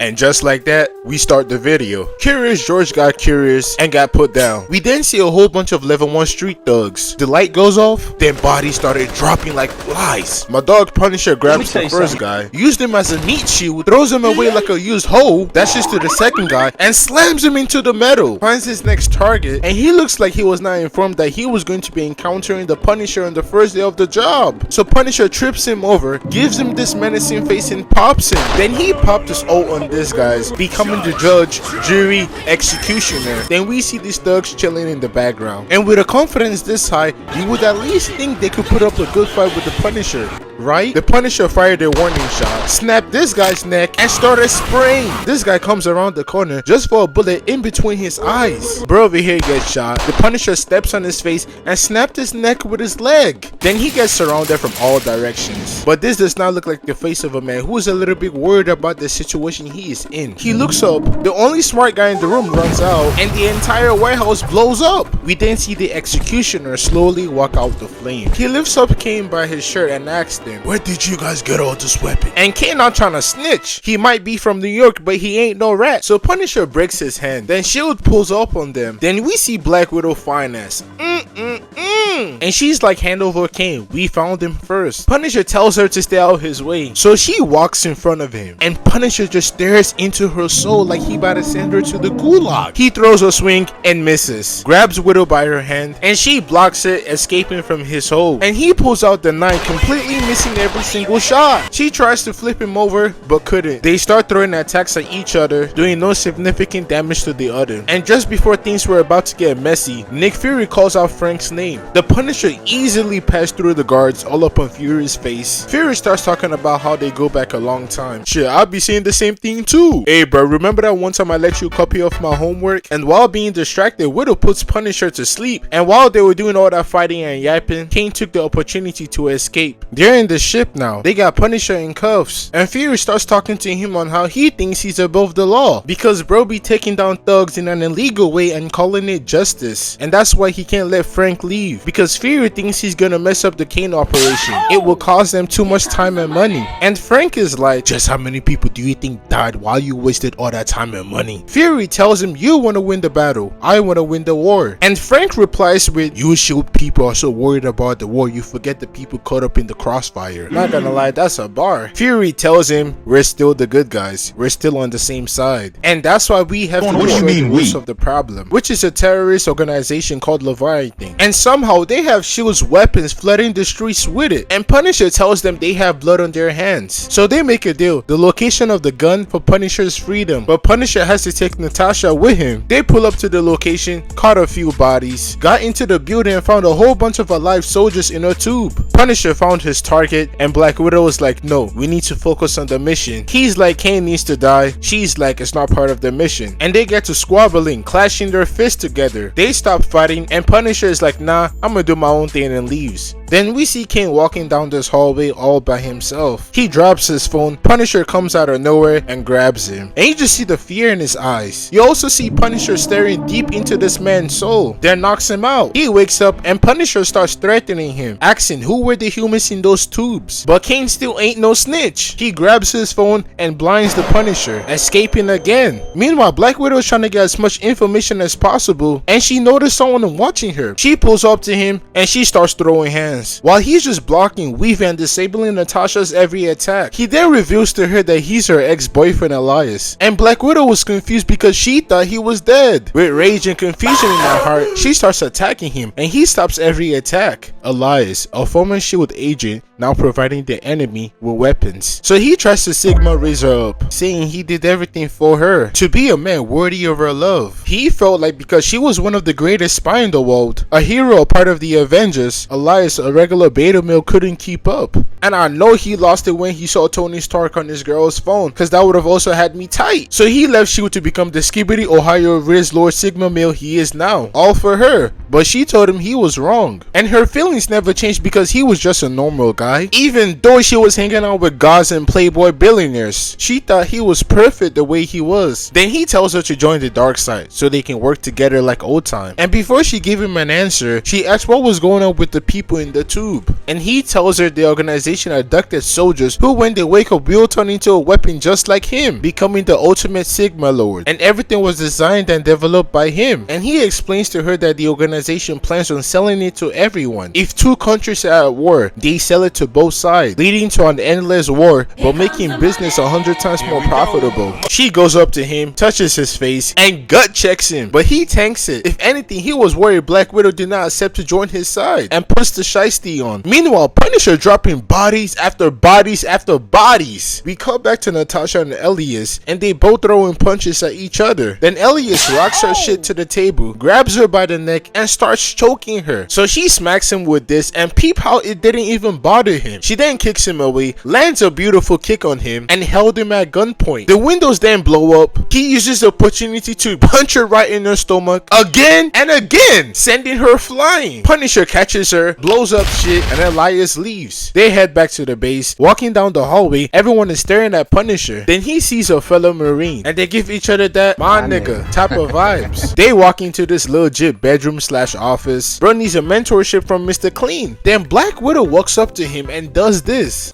And just like that, we start the video. Curious George got curious and got put down. We then see a whole bunch of level 1 street thugs. The light goes off, then bodies started dropping like flies. My dog Punisher grabs the first guy, used him as a meat shield, throws him away like a used hoe, dashes to the second guy, and slams him into the metal. Finds his next target, and he looks like he was not informed that he was going to be encountering the Punisher on the first day of the job. So Punisher trips him over, gives him this menacing face and pops him. Then he popped his ult on this guys, becoming the judge, jury, executioner. Then we see these thugs chilling in the background. And with a confidence this high, you would at least think they could put up a good fight with the Punisher, right? The Punisher fired a warning shot, snapped this guy's neck, and started spraying. This guy comes around the corner just for a bullet in between his eyes. Bro over here gets shot. The Punisher steps on his face and snapped his neck with his leg. Then he gets surrounded from all directions. But this does not look like the face of a man who is a little bit worried about the situation he is in. He looks up, the only smart guy in the room runs out, and the entire warehouse blows up. We then see the executioner slowly walk out the flame. He lifts up Kane by his shirt and asks him, "Where did you guys get all this weapon?" And Kane not trying to snitch. He might be from New York, but he ain't no rat. So Punisher breaks his hand. Then Shield pulls up on them. Then we see Black Widow finance. And she's like, "Hand over Kane. We found him first." Punisher tells her to stay out his way. So she walks in front of him. And Punisher just stares into her soul like he about to send her to the gulag. He throws a swing and misses. Grabs Widow by her hand. And she blocks it, escaping from his hold. And he pulls out the knife, completely missing every single shot. She tries to flip him over, but couldn't. They start throwing attacks at each other, doing no significant damage to the other. And just before things were about to get messy, Nick Fury calls out Frank's name. The Punisher easily passed through the guards all up on Fury's face. Fury starts talking about how they go back a long time. Shit, I'll be saying the same thing too. Hey bro, remember that one time I let you copy off my homework? And while being distracted, Widow puts Punisher to sleep. And while they were doing all that fighting and yapping, Kane took the opportunity to escape. They're in the ship now. They got Punisher in cuffs. And Fury starts talking to him on how he thinks he's above the law, because bro be taking down thugs in an illegal way and calling it justice. And that's why he can't let Frank leave, because Fury thinks he's gonna mess up the Kane operation. It will cost them too much time and money. And Frank is like, "Just how many people do you think died while you wasted all that time and money?" Fury tells him, "You want to win the battle, I want to win the war." And Frank replies with, "You Shield people are so worried about the war you forget the people caught up in the crossfire." Not gonna lie, that's a bar. Fury tells him, "We're still the good guys, we're still on the same side, and that's why we have to destroy the roots of the problem, which is a terrorist organization called Leviathan. And somehow they have Shield's weapons flooding the streets with it." And Punisher tells them they have blood on their hands. So they make a deal, the location of the gun for Punisher's freedom, but Punisher has to take Natasha with him. They pull up to the location, caught a few bodies, got into the building and found a whole bunch of alive soldiers in a tube. Punisher found his target, and Black Widow was like, "No, we need to focus on the mission." He's like, "Kane needs to die." She's like, "It's not part of the mission." And they get to squabbling, clashing their fists together. They stop fighting, and Punisher is like, "Nah, I'm gonna do my own thing," and leaves. Then we see Kane walking down this hallway all by himself. He drops his phone. Punisher comes out of nowhere and grabs him. And you just see the fear in his eyes. You also see Punisher staring deep into this man's soul. Then knocks him out. He wakes up and Punisher starts threatening him, asking who were the humans in those tubes. But Kane still ain't no snitch. He grabs his phone and blinds the Punisher, escaping again. Meanwhile, Black Widow is trying to get as much information as possible, and she noticed someone watching her. She pulls up to him and she starts throwing hands, while he's just blocking, weaving, and disabling Natasha's every attack. He then reveals to her that he's her ex-boyfriend Elias, and Black Widow was confused because she thought he was dead. With rage and confusion in her heart, she starts attacking him, and he stops every attack. Elias, a former Shield agent, now providing the enemy with weapons. So he tries to Sigma raise her up, saying he did everything for her, to be a man worthy of her love. He felt like because she was one of the greatest spies in the world, a hero, a part of the Avengers, Elias, a regular beta male, couldn't keep up. And I know he lost it when he saw Tony Stark on his girl's phone, because that would have also had me tight. So he left Shield to become the Skibbity Ohio Riz Lord Sigma male he is now, all for her. But she told him he was wrong, and her feelings never changed because he was just a normal guy. Even though she was hanging out with gods and playboy billionaires, she thought he was perfect the way he was. Then he tells her to join the dark side so they can work together like old time. And before she gave him an answer, she asked what was going on with the people in the tube, and he tells her the organization organization abducted soldiers who, when they wake up, will turn into a weapon just like him, becoming the ultimate Sigma Lord. And everything was designed and developed by him. And he explains to her that the organization plans on selling it to everyone. If two countries are at war, they sell it to both sides, leading to an endless war, but making business 100 times more profitable. She goes up to him, touches his face, and gut checks him, but he tanks it. If anything, he was worried Black Widow did not accept to join his side, and puts the shiesty on. Meanwhile, Punisher dropping bodies after bodies after bodies. We cut back to Natasha and Elias, and they both throwing punches at each other. Then Elias rocks her shit to the table, grabs her by the neck, and starts choking her. So she smacks him with this, and peep how it didn't even bother him. She then kicks him away, lands a beautiful kick on him, and held him at gunpoint. The windows then blow up. He uses the opportunity to punch her right in her stomach again and again, sending her flying. Punisher catches her, blows up shit, and Elias leaves. They head back to the base. Walking down the hallway, everyone is staring at Punisher. Then he sees a fellow Marine, and they give each other that my nigga type of vibes. They walk into this legit bedroom slash office. Bro needs a mentorship from Mr. Clean. Then Black Widow walks up to him and does this.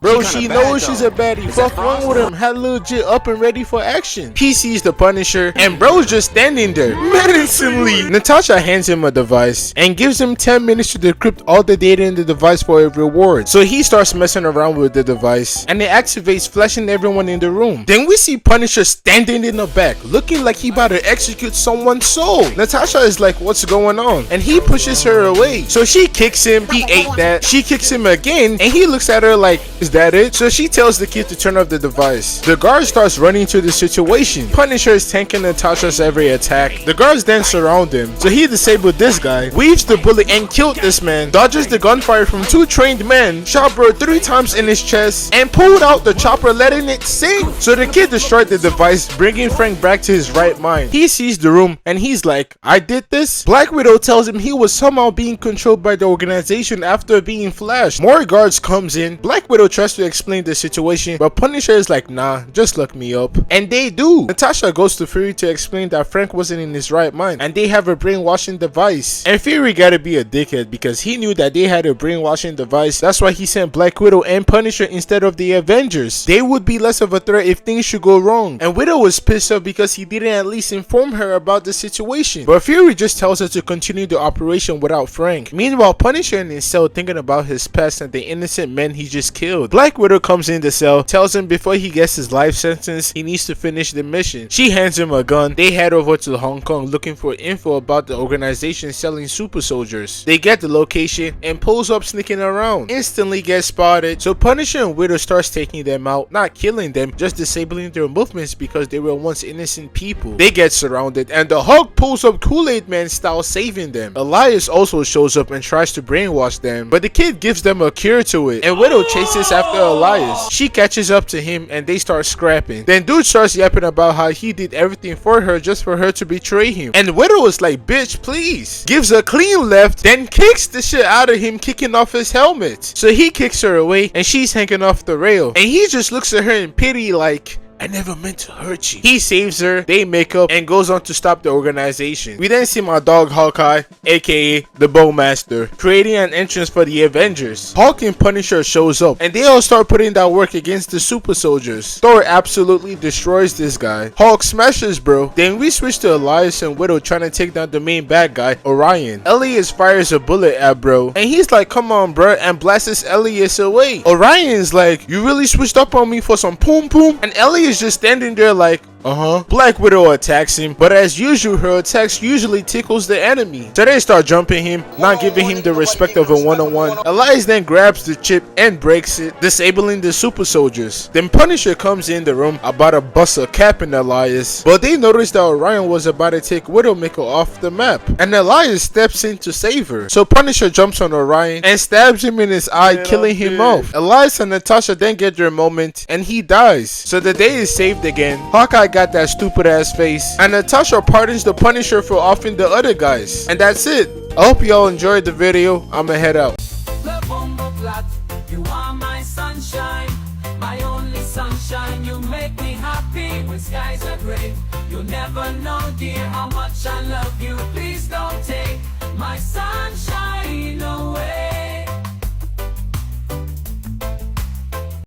Bro, she knows she's a baddie. Fuck wrong with him. Had legit up and ready for action. He sees the Punisher, and bro's just standing there menacingly. Natasha hands him a device and gives him 10 minutes to decrypt all the data in the device for a reward. So he starts messing around with the device, and it activates, flashing everyone in the room. Then we see Punisher standing in the back, looking like he about to execute someone's soul. Natasha is like, what's going on? And he pushes her away. So she kicks him. He ate that. She kicks him again, and he looks at her like, is that it? So she tells the kid to turn off the device. The guard starts running to the situation. Punisher is tanking Natasha's every attack. The guards then surround him. So he disabled this guy, weaves the bullet and killed this man, dodges the gunfire from two trained men, shot bro 3 times in his chest, and pulled out the chopper, letting it sink. So the kid destroyed the device, bringing Frank back to his right mind. He sees the room and he's like, I did this? Black Widow tells him he was somehow being controlled by the organization after being flashed. More guards comes in. Black Widow tries to explain the situation, but Punisher is like, nah, just look me up. And they do. Natasha goes to Fury to explain that Frank wasn't in his right mind, and they have a brainwashing device. And Fury gotta be a dickhead because he knew that they had a brainwashing device. That's why he sent Black Widow and Punisher instead of the Avengers. They would be less of a threat if things should go wrong. And Widow was pissed off because he didn't at least inform her about the situation. But Fury just tells her to continue the operation without Frank. Meanwhile, Punisher in his cell thinking about his past and the innocent men he just killed. Black Widow comes in the cell, tells him before he gets his life sentence, he needs to finish the mission. She hands him a gun. They head over to Hong Kong looking for info about the organization selling super soldiers. They get the location and pulls up sneaking around. Instantly get spotted. So Punisher and Widow starts taking them out, not killing them, just disabling their movements because they were once innocent people. They get surrounded and the Hulk pulls up Kool-Aid Man style, saving them. Elias also shows up and tries to brainwash them, but the kid gives them a cure to it, and Widow chases after Elias. She catches up to him and they start scrapping. Then dude starts yapping about how he did everything for her just for her to betray him, and Widow is like, bitch please, gives a clean left, then kicks the shit out of him, kicking off his helmet. So he kicks her away and she's hanging off the rail, and he just looks at her in pity like, I never meant to hurt you. He saves her, they make up, and goes on to stop the organization. We then see my dog Hawkeye, aka the Bowmaster, creating an entrance for the Avengers. Hulk and Punisher shows up, and they all start putting that work against the super soldiers. Thor absolutely destroys this guy. Hulk smashes bro. Then we switch to Elias and Widow trying to take down the main bad guy, Orion. Elias fires a bullet at bro, and he's like, come on bro, and blasts Elias away. Orion's like, you really switched up on me for some poom poom? And Elias just standing there like, Black Widow attacks him, but as usual, her attacks usually tickles the enemy. So they start jumping him, not giving him the respect of a one-on-one. Elias then grabs the chip and breaks it, disabling the super soldiers. Then Punisher comes in the room about to bust a cap in Elias, but they notice that Orion was about to take Widowmaker off the map, and Elias steps in to save her. So Punisher jumps on Orion and stabs him in his eye, killing him off. Elias and Natasha then get their moment, and he dies. So the day is saved again. Hawkeye got that stupid ass face, and Natasha pardons the Punisher for offing the other guys, and that's it. I hope y'all enjoyed the video. I'ma head out. You are my sunshine, my only sunshine. You make me happy when skies are gray. You'll never know, dear, how much I love you. Please don't take my sunshine away.